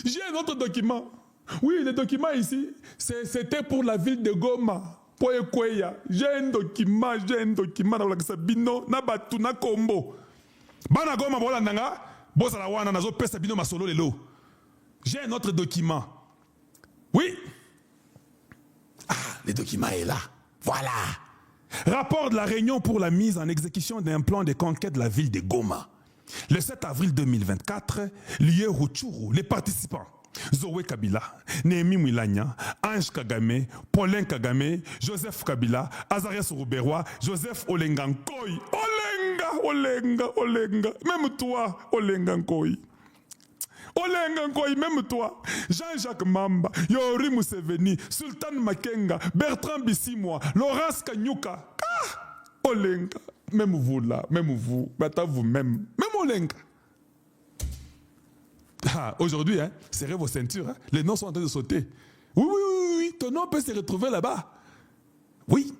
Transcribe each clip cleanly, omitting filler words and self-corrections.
J'ai un autre document. Oui, le document ici, c'était pour la ville de Goma. J'ai un document dans la Sabino, Nabatu, na Kombo. Bana Goma, Bolandanga, Bosalawana, Nazo, Pesabino, Masolo, Lelo. J'ai un autre document. Oui. Ah, le document est là. Voilà. Rapport de la réunion pour la mise en exécution d'un plan de conquête de la ville de Goma. Le 7 avril 2024, lieu Rutshuru, les participants. Zoé Kabila, Néhémie Mwilanya, Ange Kagame, Paulin Kagame, Joseph Kabila, Azarias Rouberois, Joseph Olenga Nkoy. Olenga. Même toi, Olenga Nkoy. Olenga Nkoy, même toi. Jean-Jacques Mamba, Yori Museveni, Sultan Makenga, Bertrand Bissimois, Laurence Kanyuka. Ah, Olenga. Même vous là, même vous. Bata vous-même. Même Olenga. Ah, aujourd'hui, hein, serrez vos ceintures. Hein. Les noms sont en train de sauter. Oui. Ton nom peut se retrouver là-bas. Oui.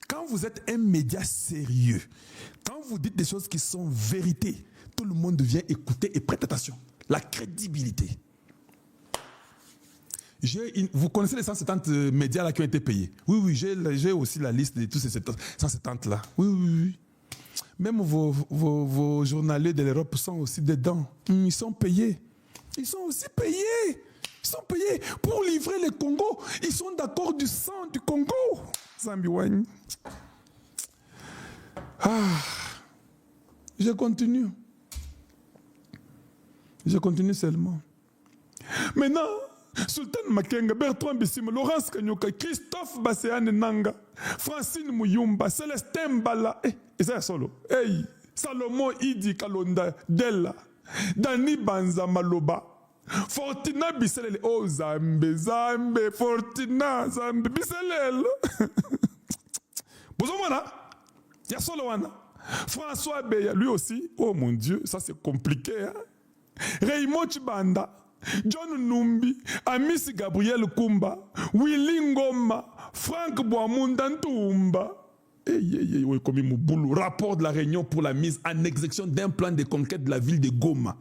Quand vous êtes un média sérieux, quand vous dites des choses qui sont vérité, tout le monde vient écouter et prête attention. La crédibilité. Vous connaissez les 170 médias là qui ont été payés. Oui, j'ai aussi la liste de tous ces 170 là. Oui. Même vos journaliers de l'Europe sont aussi dedans. Ils sont payés. Ils sont aussi payés. Ils sont payés pour livrer le Congo. Ils sont d'accord du sang du Congo. Zambiwany. Je continue. Je continue seulement. Maintenant, Sultan Makenga, Bertrand Bissimo, Laurence Kanyuka, Christophe Basséane Nanga, Francine Muyumba, Célestin Mbala, et ça solo. Hey, Salomon Idi Kalonda, Della, Dani Banza Maloba, Fortina Bisselel, oh Zambe, Fortina, Zambe, Bisselel. Bozomana, y'a solo wana. François Beya, lui aussi, oh mon Dieu, ça c'est compliqué. Hein? Raymond Chibanda, John Numbi, Amis Gabriel Kumba, Willy Ngoma, Franck Boamunda Ntumba. Rapport de la réunion pour la mise en exécution d'un plan de conquête de la ville de Goma.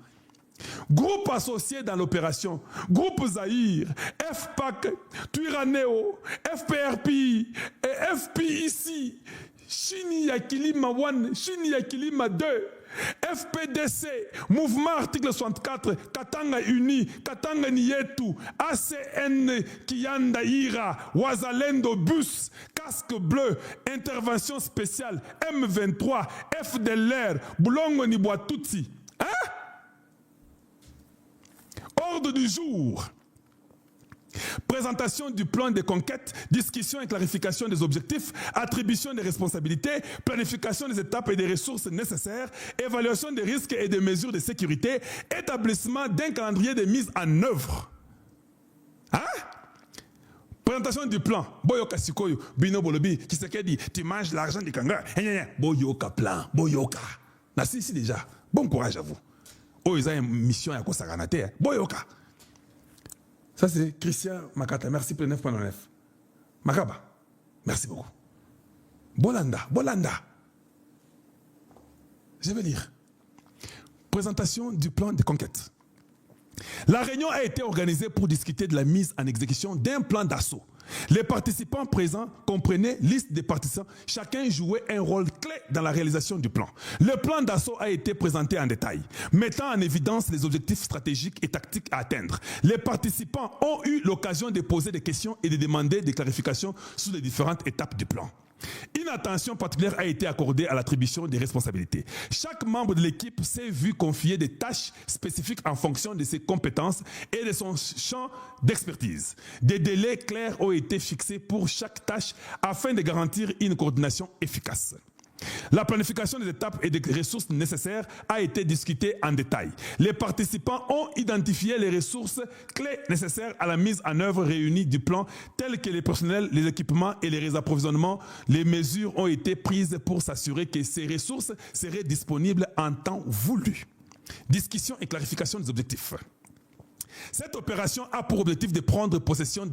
Groupe associé dans l'opération, Groupe Zahir, FPAC, Tuiraneo, FPRPI et FPIC, Chini Yakilima 1, Chini Yakilima 2, FPDC, Mouvement Article 64, Katanga Uni, Katanga Nietu, ACN Kiyanda Ira, Wazalendo Bus, Casque Bleu, Intervention Spéciale, M23, FDLR, Boulongo Nibouatutsi. Hein? Ordre du jour. Présentation du plan de conquête, discussion et clarification des objectifs, attribution des responsabilités, planification des étapes et des ressources nécessaires, évaluation des risques et des mesures de sécurité, établissement d'un calendrier de mise en œuvre. Hein? Présentation du plan. Boyoka Sikoyo, Bino Bolobi, Kisekedi, tu manges l'argent du Kanga. Boyoka plan, Boyoka. Merci ici déjà. Bon courage à vous. Oh, ils ont une mission à Kosaganate. Boyoka. Ça, c'est Christian Makata. Merci pour le 9.9. Makaba. Merci beaucoup. Bolanda. Je vais lire. Présentation du plan de conquête. La réunion a été organisée pour discuter de la mise en exécution d'un plan d'assaut. Les participants présents comprenaient liste des participants. Chacun jouait un rôle clé dans la réalisation du plan. Le plan d'assaut a été présenté en détail, mettant en évidence les objectifs stratégiques et tactiques à atteindre. Les participants ont eu l'occasion de poser des questions et de demander des clarifications sur les différentes étapes du plan. Une attention particulière a été accordée à l'attribution des responsabilités. Chaque membre de l'équipe s'est vu confier des tâches spécifiques en fonction de ses compétences et de son champ d'expertise. Des délais clairs ont été fixés pour chaque tâche afin de garantir une coordination efficace. La planification des étapes et des ressources nécessaires a été discutée en détail. Les participants ont identifié les ressources clés nécessaires à la mise en œuvre réunie du plan, telles que les personnels, les équipements et les approvisionnements. Les mesures ont été prises pour s'assurer que ces ressources seraient disponibles en temps voulu. Discussion et clarification des objectifs. Cette opération a pour objectif de prendre possession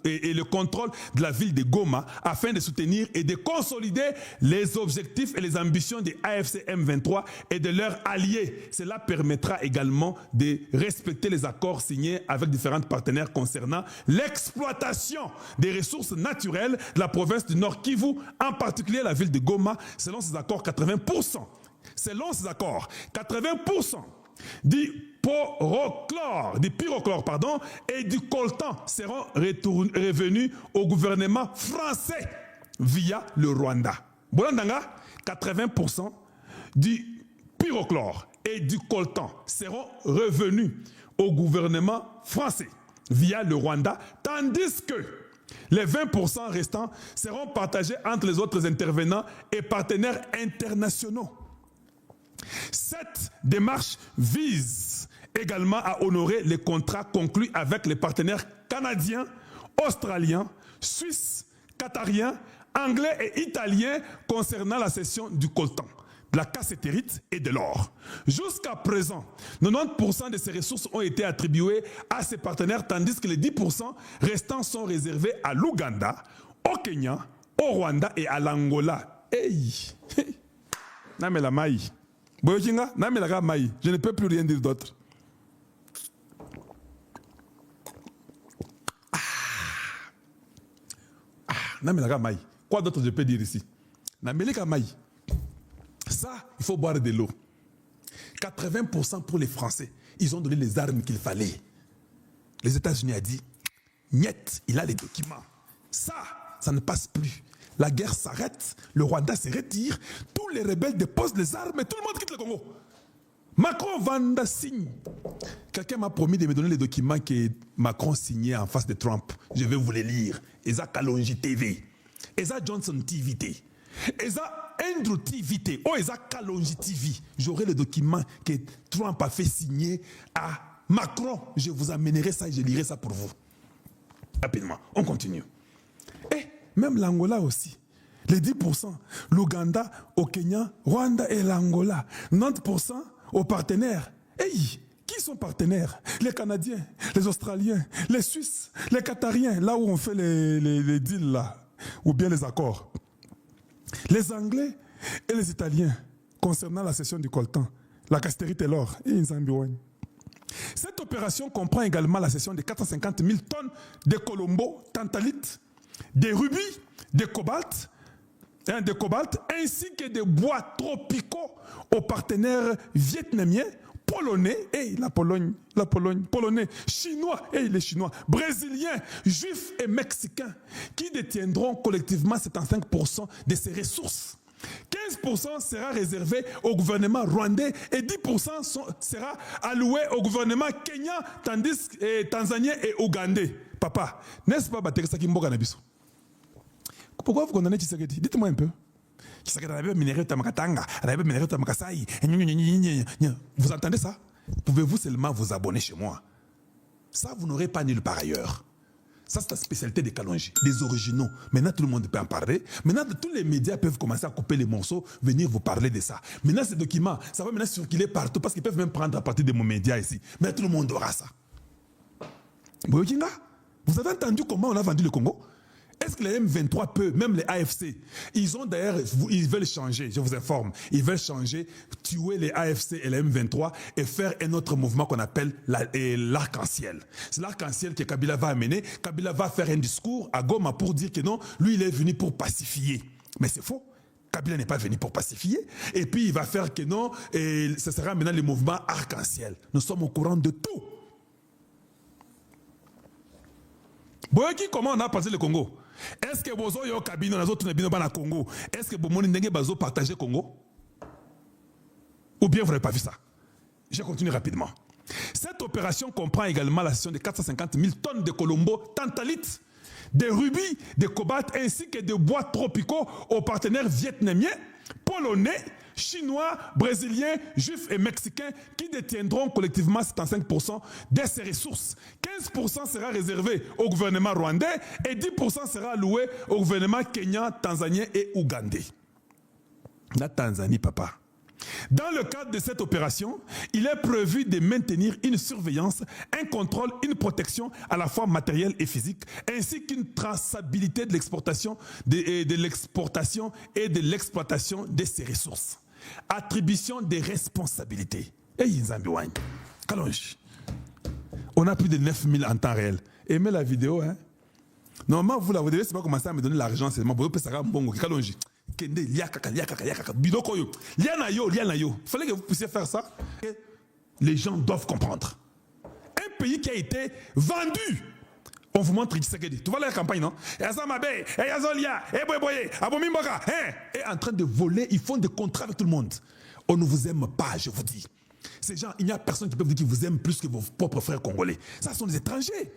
et le contrôle de la ville de Goma afin de soutenir et de consolider les objectifs et les ambitions des AFC M23 et de leurs alliés. Cela permettra également de respecter les accords signés avec différents partenaires concernant l'exploitation des ressources naturelles de la province du Nord Kivu, en particulier la ville de Goma, selon ces accords 80%. Selon ces accords, 80% du pyrochlore et du coltan seront revenus au gouvernement français via le Rwanda. Bolandanga, 80% du pyrochlore et du coltan seront revenus au gouvernement français via le Rwanda, tandis que les 20% restants seront partagés entre les autres intervenants et partenaires internationaux. Cette démarche vise également à honorer les contrats conclus avec les partenaires canadiens, australiens, suisses, qatariens, anglais et italiens concernant la cession du coltan, de la cassiterite et de l'or. Jusqu'à présent, 90% de ces ressources ont été attribuées à ces partenaires, tandis que les 10% restants sont réservés à l'Ouganda, au Kenya, au Rwanda et à l'Angola. Hey! Namela Maï. Boyokinga, Namela Maï. Je ne peux plus rien dire d'autre. Namela Maï. Quoi d'autre je peux dire ici? Namela Maï. Ça, il faut boire de l'eau. 80% pour les Français. Ils ont donné les armes qu'il fallait. Les États-Unis ont dit, niet, il a les documents. Ça ne passe plus. La guerre s'arrête, le Rwanda se retire, tous les rebelles déposent les armes et tout le monde quitte le Congo. Macron Vanda signe. Quelqu'un m'a promis de me donner les documents que Macron signait en face de Trump. Je vais vous les lire. Eza Kalonji TV. Eza Johnson TV. Eza Andrew TV. Oh, Eza Kalonji TV. J'aurai le document que Trump a fait signer à Macron. Je vous amènerai ça et je lirai ça pour vous. Rapidement, on continue. Et même l'Angola aussi. Les 10%, l'Ouganda, au Kenya, Rwanda et l'Angola. 90% aux partenaires. Hey, qui sont partenaires? Les Canadiens, les Australiens, les Suisses, les Qatariens, là où on fait les deals là, ou bien les accords. Les Anglais et les Italiens, concernant la cession du coltan, la cassiterite et l'or, et Nzambiouane. Cette opération comprend également la cession de 450 000 tonnes de colombo, tantalite, des rubis, des cobalt, ainsi que des bois tropicaux aux partenaires vietnamiens, polonais, polonais, chinois, les chinois, brésiliens, juifs et mexicains, qui détiendront collectivement 75% de ces ressources. 15% sera réservé au gouvernement rwandais et 10% sera alloué au gouvernement kenyan, tanzanien et ougandais. Papa, n'est-ce pas Bateresa Kimboga Nabiso? Pourquoi vous condamnez Tshisekedi? Dites-moi un peu. Vous entendez ça? Pouvez-vous seulement vous abonner chez moi? Ça, vous n'aurez pas nulle part ailleurs. Ça, c'est la spécialité des Kalonji, des originaux. Maintenant, tout le monde peut en parler. Maintenant, tous les médias peuvent commencer à couper les morceaux, venir vous parler de ça. Maintenant, ces documents, ça va maintenant circuler partout parce qu'ils peuvent même prendre à partir de mon média ici. Mais tout le monde aura ça. Boyokinga, vous avez entendu comment on a vendu le Congo? Est-ce que les M23 peuvent, même les AFC, ils ont d'ailleurs, ils veulent changer, je vous informe, ils veulent changer, tuer les AFC et les M23 et faire un autre mouvement qu'on appelle l'arc-en-ciel. C'est l'arc-en-ciel que Kabila va amener. Kabila va faire un discours à Goma pour dire que non, lui il est venu pour pacifier. Mais c'est faux. Kabila n'est pas venu pour pacifier. Et puis il va faire que non, et ce sera maintenant le mouvement arc-en-ciel. Nous sommes au courant de tout. Boyoki, comment on a passé le Congo? Est-ce que vous avez cabinet dans autres nabino bana Congo? Est-ce que vous avez partagé Congo? Ou bien vous n'avez pas vu ça? Je continue rapidement. Cette opération comprend également la cession de 450 000 tonnes de colombo, tantalite, des rubis, des cobalt ainsi que des bois tropicaux aux partenaires vietnamiens, polonais, chinois, brésiliens, juifs et mexicains qui détiendront collectivement 75% de ces ressources. 15% sera réservé au gouvernement rwandais et 10% sera alloué au gouvernement kenyan, tanzanien et ougandais. La Tanzanie, papa. Dans le cadre de cette opération, il est prévu de maintenir une surveillance, un contrôle, une protection à la fois matérielle et physique, ainsi qu'une traçabilité de l'exportation et de l'exploitation de ces ressources. Attribution des responsabilités. On a plus de 9000 en temps réel. Aimez la vidéo, hein? Normalement, vous devez pas commencer à me donner l'argent seulement. Il fallait que vous puissiez faire ça. Les gens doivent comprendre. Un pays qui a été vendu. On vous montre Tshisekedi. Tu vois la campagne, non? Et en train de voler, ils font des contrats avec tout le monde. On ne vous aime pas, je vous dis. Ces gens, il n'y a personne qui peut vous dire qu'ils vous aiment plus que vos propres frères congolais. Ça sont des étrangers.